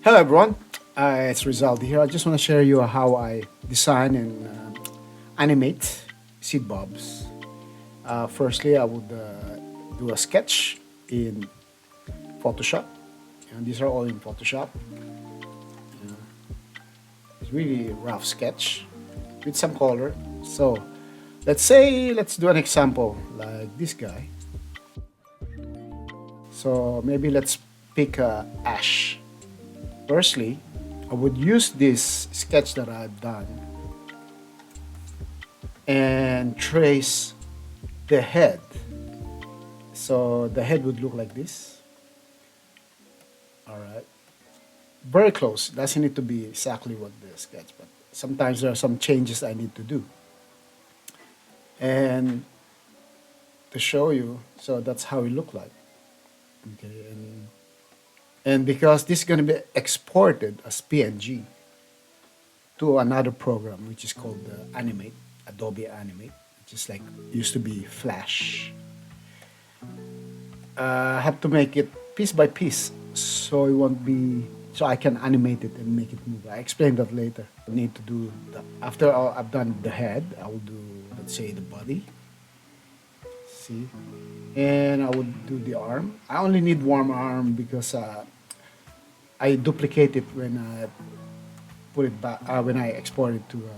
Hello everyone, it's Rizaldi here. I just want to share you how I design and animate seed bulbs. Firstly, I would do a sketch in Photoshop, and these are all in Photoshop. It's really rough sketch with some color. So let's do an example like this guy. So maybe let's pick ash. Firstly, I would use this sketch that I've done and trace the head. So the head would look like this. All right. Very close. Doesn't need to be exactly what the sketch, but sometimes there are some changes I need to do. And to show you, so that's how it look like. Okay, and because this is going to be exported as PNG to another program which is called Animate, Adobe Animate, which is like used to be Flash. I have to make it piece by piece so it won't be so I can animate it and make it move. I explain that later. I need to do after I've done the head, I will do, let's say, the body. See, and I would do the arm. I only need one arm because I duplicate it when I put it back when I export it to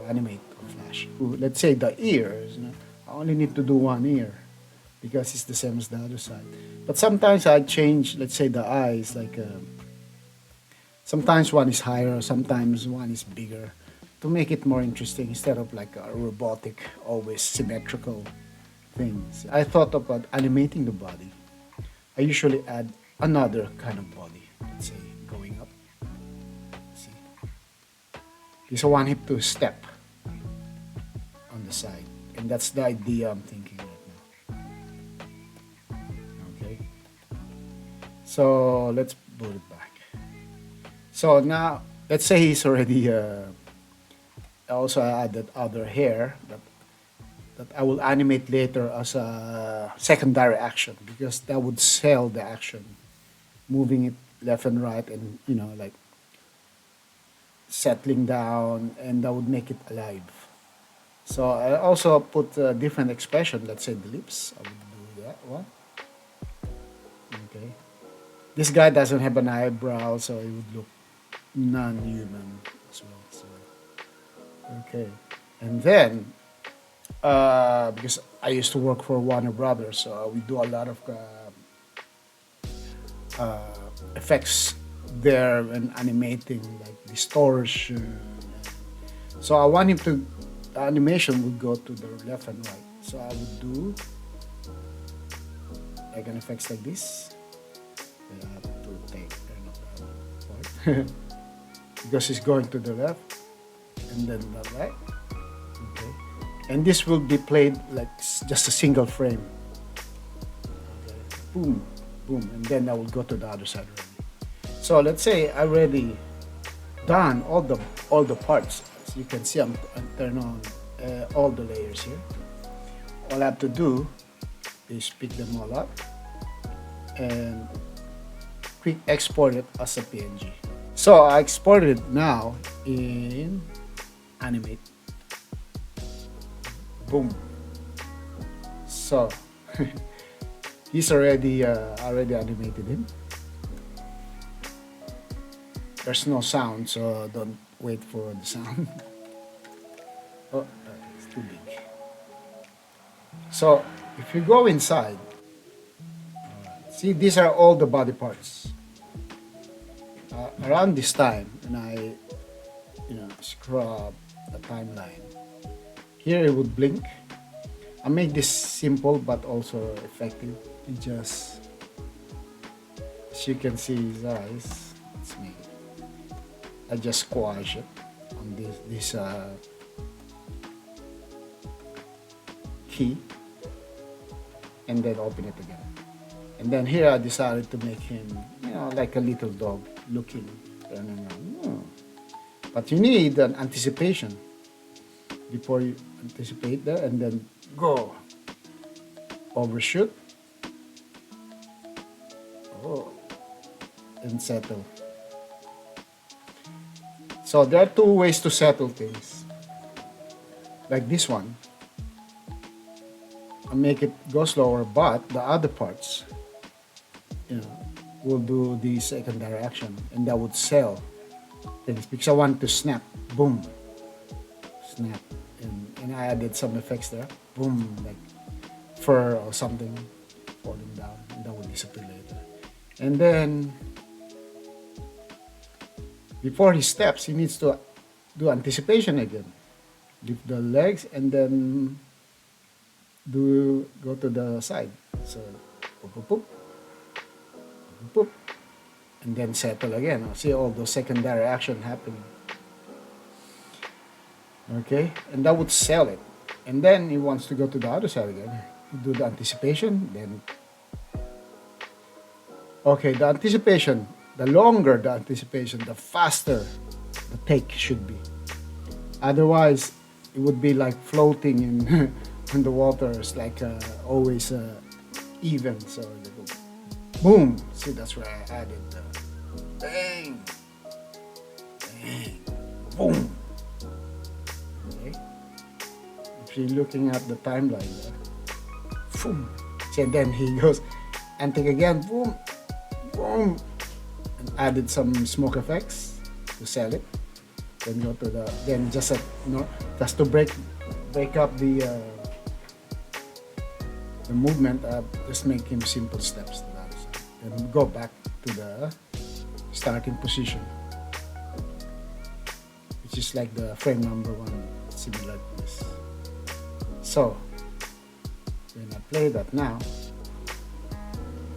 animate or Flash. Let's say the ears. I only need to do one ear because it's the same as the other side. But sometimes I change. Let's say the eyes. Like sometimes one is higher, sometimes one is bigger, to make it more interesting instead of like a robotic, always symmetrical things. I thought about animating the body. I usually add another kind of body. Let's say going up. See, this one hip to step on the side, and that's the idea I'm thinking right now. Okay, so let's put it back. So now let's say he's already. Also, I added other hair that I will animate later as a secondary action because that would sell the action, moving it left and right, and like settling down, and that would make it alive. So I also put a different expression. Let's say the lips. I would do that one. Okay. This guy doesn't have an eyebrow, so it would look non-human as well. So okay, and then because I used to work for Warner Brothers, so we do a lot of effects there and animating like distortion. So I want him to the animation would go to the left and right. So I would do like an effects like this. I have to take turn off that part because it's going to the left and then the right. Okay, and this will be played like just a single frame. Okay. Boom, boom, and then I will go to the other side already. So let's say I already done all the parts. As you can see, I'm turn on all the layers here. All I have to do is pick them all up and quick export it as a PNG. So I exported it now in Animate. Boom. So he's already animated him. There's no sound, so don't wait for the sound. Oh, it's too big. So if you go inside, see, these are all the body parts. Around this time, when I, scrub the timeline, here it would blink. I make this simple but also effective. It just, as you can see, his eyes. Let's make it. I just squash it on this key, and then open it again. And then here I decided to make him, like a little dog looking, turning around. But you need an anticipation before you anticipate there, and then go overshoot. Oh, and settle. So there are two ways to settle things. Like this one. I make it go slower, but the other parts, will do the secondary action, and that would sell things because I want to snap, boom, snap, and I added some effects there, boom, like fur or something falling down, and that would disappear later. And then before he steps, he needs to do anticipation again. Lift the legs and then go to the side. So boop, boop, boop, boop, boop, and then settle again. See all those secondary action happening. Okay, and that would sell it. And then he wants to go to the other side again. Do the anticipation, then okay, the anticipation, the longer the anticipation, the faster the take should be. Otherwise, it would be like floating in in the water. It's like always even. So boom. See, that's where I added the bang, bang, boom. Okay. If you're looking at the timeline there, boom. See, and then he goes and take again, boom, boom, and added some smoke effects to sell it. Then go to just to break up the movement. Just make him simple steps to that side. Then go back to the starting position, which is like the frame number 1, similar to this. So when I play that now,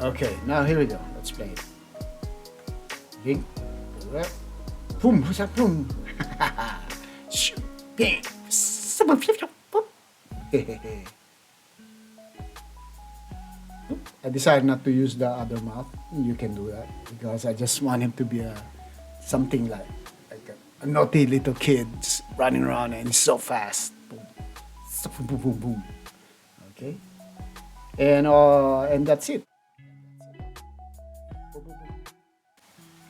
okay, now here we go. Let's play it. Link, boom, boom. Bang. I decided not to use the other mouth. You can do that because I just want him to be something like a naughty little kid just running around and he's so fast. Boom, boom, boom, boom. Okay, and that's it.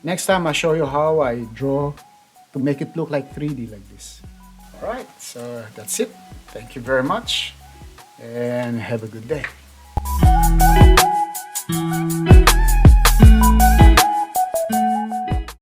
Next time I show you how I draw to make it look like 3D like this. All right, so that's it. Thank you very much and have a good day.